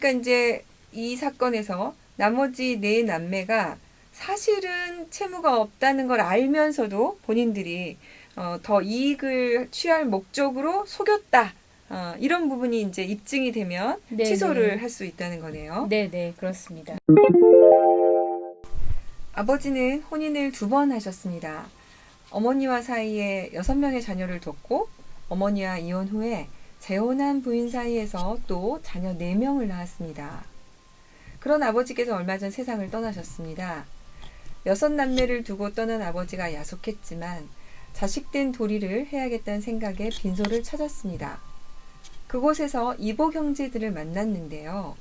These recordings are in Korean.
그러니까 이제 이 사건에서 나머지 네 남매가 사실은 채무가 없다는 걸 알면서도 본인들이 더 이익을 취할 목적으로 속였다. 이런 부분이 이제 입증이 되면 네네. 치소를 할 수 있다는 거네요. 네네, 그렇습니다. 아버지는 혼인을 2번 하셨습니다. 어머니와 사이에 6명의 자녀를 뒀고 어머니와 이혼 후에 재혼한 부인 사이에서 또 자녀 4명을 낳았습니다. 그런 아버지께서 얼마 전 세상을 떠나셨습니다. 6남매를 두고 떠난 아버지가 야속했지만 자식된 도리를 해야겠다는 생각에 빈소를 찾았습니다. 그곳에서 이복 형제들을 만났는데요.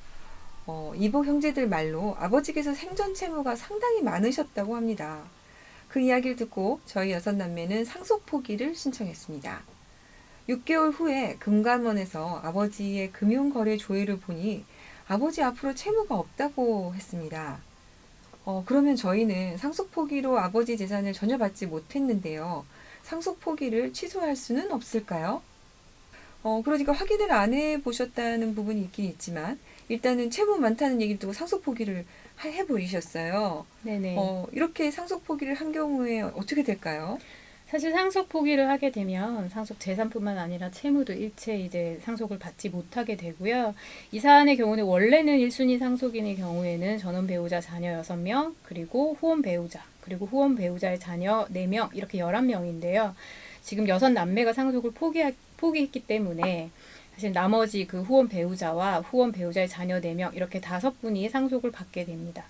이복 형제들 말로 아버지께서 생전 채무가 상당히 많으셨다고 합니다. 그 이야기를 듣고 저희 6남매는 상속 포기를 신청했습니다. 6개월 후에 금감원에서 아버지의 금융거래 조회를 보니 아버지 앞으로 채무가 없다고 했습니다. 그러면 저희는 상속 포기로 아버지 재산을 전혀 받지 못했는데요. 상속 포기를 취소할 수는 없을까요? 그러니까 확인을 안 해보셨다는 부분이 있긴 있지만 일단은 채무 많다는 얘기를 듣고 상속 포기를 해버리셨어요. 네네. 이렇게 상속 포기를 한 경우에 어떻게 될까요? 사실 상속 포기를 하게 되면 상속 재산뿐만 아니라 채무도 일체 이제 상속을 받지 못하게 되고요. 이 사안의 경우는 원래는 1순위 상속인의 경우에는 전원 배우자 자녀 6명, 그리고 후원 배우자, 그리고 후원 배우자의 자녀 4명, 이렇게 11명인데요. 지금 6남매가 상속을 포기했기 때문에 사실 나머지 그 후원 배우자와 후원 배우자의 자녀 4명, 이렇게 5분이 상속을 받게 됩니다.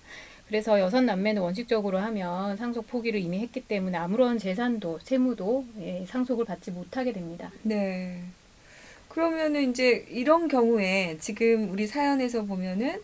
그래서 6남매는 원칙적으로 하면 상속 포기를 이미 했기 때문에 아무런 재산도 채무도 상속을 받지 못하게 됩니다. 네. 그러면은 이제 이런 경우에 지금 우리 사연에서 보면은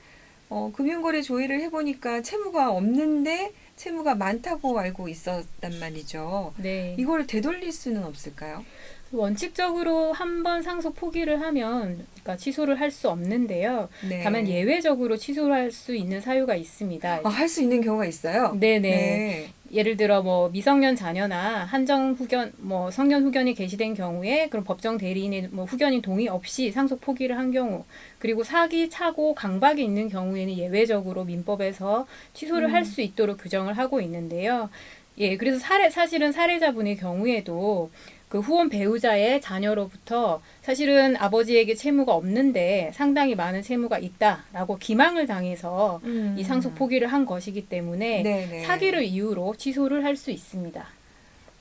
금융거래 조회를 해보니까 채무가 없는데 채무가 많다고 알고 있었단 말이죠. 네. 이걸 되돌릴 수는 없을까요? 원칙적으로 한 번 상속 포기를 하면 그러니까 취소를 할 수 없는데요. 다만 네. 예외적으로 취소를 할 수 있는 사유가 있습니다. 할 수 있는 경우가 있어요? 네네. 네. 예를 들어 뭐 미성년 자녀나 한정 후견, 뭐 성년 후견이 개시된 경우에 그럼 법정 대리인의 뭐 후견인 동의 없이 상속 포기를 한 경우, 그리고 사기, 차고, 강박이 있는 경우에는 예외적으로 민법에서 취소를 할 음, 수 있도록 규정을 하고 있는데요. 예, 그래서 사실은 사례자분의 경우에도 그 후원 배우자의 자녀로부터 사실은 아버지에게 채무가 없는데 상당히 많은 채무가 있다라고 기망을 당해서 이 상속 음, 포기를 한 것이기 때문에 네네. 사기를 이유로 취소를 할 수 있습니다.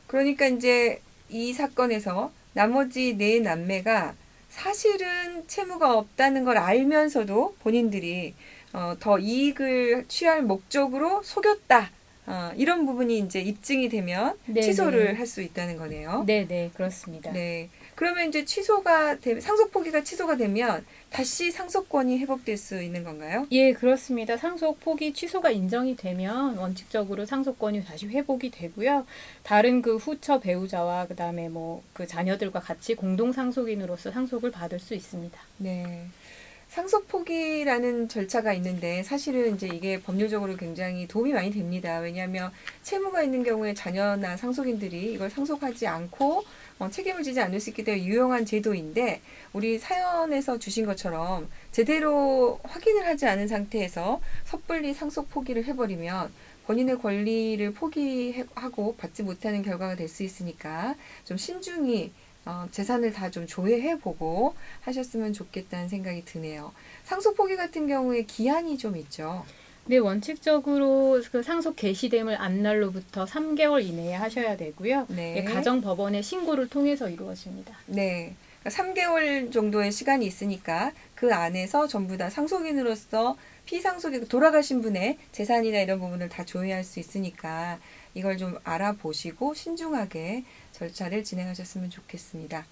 그러니까 이제 이 사건에서 나머지 네 남매가 사실은 채무가 없다는 걸 알면서도 본인들이 더 이익을 취할 목적으로 속였다. 이런 부분이 이제 입증이 되면 네네. 치소를 할 수 있다는 거네요. 네네, 그렇습니다. 네. 그러면 이제 상속 포기가 취소가 되면 다시 상속권이 회복될 수 있는 건가요? 예, 그렇습니다. 상속 포기 취소가 인정이 되면 원칙적으로 상속권이 다시 회복이 되고요. 다른 그 후처 배우자와 그다음에 뭐 그 자녀들과 같이 공동 상속인으로서 상속을 받을 수 있습니다. 네. 상속 포기라는 절차가 있는데 사실은 이제 이게 법률적으로 굉장히 도움이 많이 됩니다. 왜냐하면 채무가 있는 경우에 자녀나 상속인들이 이걸 상속하지 않고 책임을 지지 않을 수 있기 때문에 유용한 제도인데 우리 사연에서 주신 것처럼 제대로 확인을 하지 않은 상태에서 섣불리 상속 포기를 해버리면 본인의 권리를 포기하고 받지 못하는 결과가 될 수 있으니까 좀 신중히 재산을 다 좀 조회해보고 하셨으면 좋겠다는 생각이 드네요. 상속 포기 같은 경우에 기한이 좀 있죠. 네, 원칙적으로 그 상속 개시됨을 안날로부터 3개월 이내에 하셔야 되고요. 예, 네. 가정법원의 신고를 통해서 이루어집니다. 네. 3개월 정도의 시간이 있으니까 그 안에서 전부 다 상속인으로서 피상속이 돌아가신 분의 재산이나 이런 부분을 다 조회할 수 있으니까 이걸 좀 알아보시고 신중하게 절차를 진행하셨으면 좋겠습니다.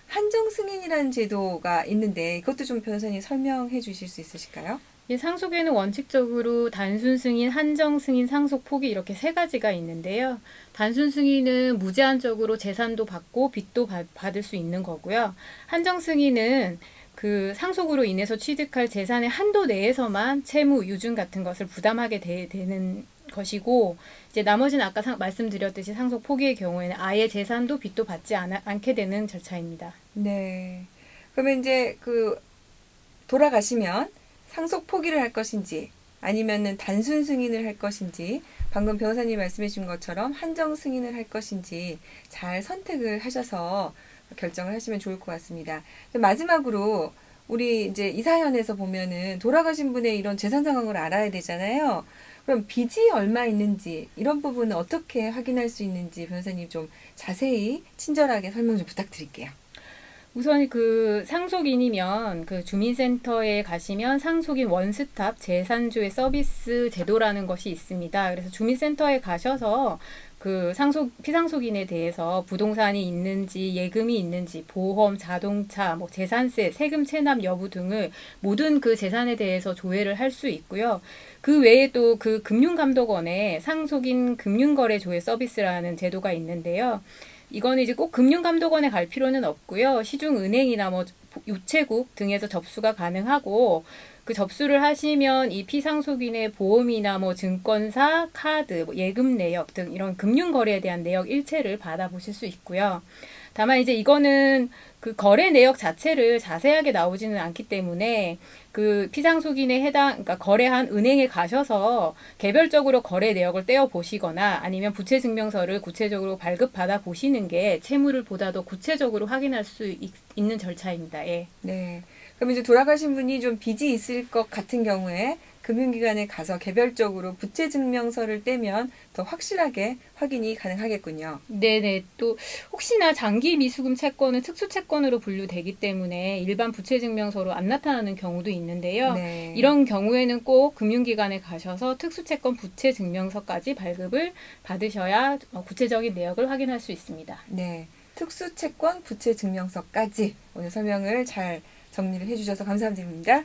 한정 승인이라는 제도가 있는데 이것도 좀 변호사님 설명해 주실 수 있으실까요? 예, 상속에는 원칙적으로 단순 승인, 한정 승인, 상속 포기 이렇게 3가지가 있는데요. 단순 승인은 무제한적으로 재산도 받고 빚도 받을 수 있는 거고요. 한정 승인은 그 상속으로 인해서 취득할 재산의 한도 내에서만 채무, 유증 같은 것을 부담하게 되는 것이고, 이제 나머지는 아까 말씀드렸듯이 상속 포기의 경우에는 아예 재산도 빚도 받지 않게 되는 절차입니다. 네. 그러면 이제 돌아가시면 상속 포기를 할 것인지 아니면은 단순 승인을 할 것인지 방금 변호사님 말씀해 주신 것처럼 한정 승인을 할 것인지 잘 선택을 하셔서 결정을 하시면 좋을 것 같습니다. 마지막으로 우리 이제 이 사연에서 보면은 돌아가신 분의 이런 재산 상황을 알아야 되잖아요. 그럼 빚이 얼마 있는지 이런 부분은 어떻게 확인할 수 있는지 변호사님 좀 자세히 친절하게 설명 좀 부탁드릴게요. 우선 그 상속인이면 그 주민센터에 가시면 상속인 원스톱 재산조회 서비스 제도라는 것이 있습니다. 그래서 주민센터에 가셔서 그 피상속인에 대해서 부동산이 있는지, 예금이 있는지, 보험, 자동차, 뭐 재산세, 세금 체납 여부 등을 모든 그 재산에 대해서 조회를 할 수 있고요. 그 외에 또 그 금융감독원에 상속인 금융거래 조회 서비스라는 제도가 있는데요. 이거는 이제 꼭 금융감독원에 갈 필요는 없고요. 시중은행이나 뭐 우체국 등에서 접수가 가능하고 그 접수를 하시면 이 피상속인의 보험이나 뭐 증권사, 카드, 뭐 예금 내역 등 이런 금융 거래에 대한 내역 일체를 받아보실 수 있고요. 다만 이제 이거는 그 거래 내역 자체를 자세하게 나오지는 않기 때문에 그 피상속인에 그러니까 거래한 은행에 가셔서 개별적으로 거래 내역을 떼어 보시거나 아니면 부채증명서를 구체적으로 발급받아 보시는 게 채무를 보다 더 구체적으로 확인할 수 있는 절차입니다. 예. 네. 그럼 이제 돌아가신 분이 좀 빚이 있을 것 같은 경우에 금융기관에 가서 개별적으로 부채증명서를 떼면 더 확실하게 확인이 가능하겠군요. 네네. 또 혹시나 장기 미수금 채권은 특수채권으로 분류되기 때문에 일반 부채증명서로 안 나타나는 경우도 있는데요. 네. 이런 경우에는 꼭 금융기관에 가셔서 특수채권 부채증명서까지 발급을 받으셔야 구체적인 내역을 확인할 수 있습니다. 네. 특수채권 부채증명서까지 오늘 설명을 잘 정리를 해주셔서 감사드립니다.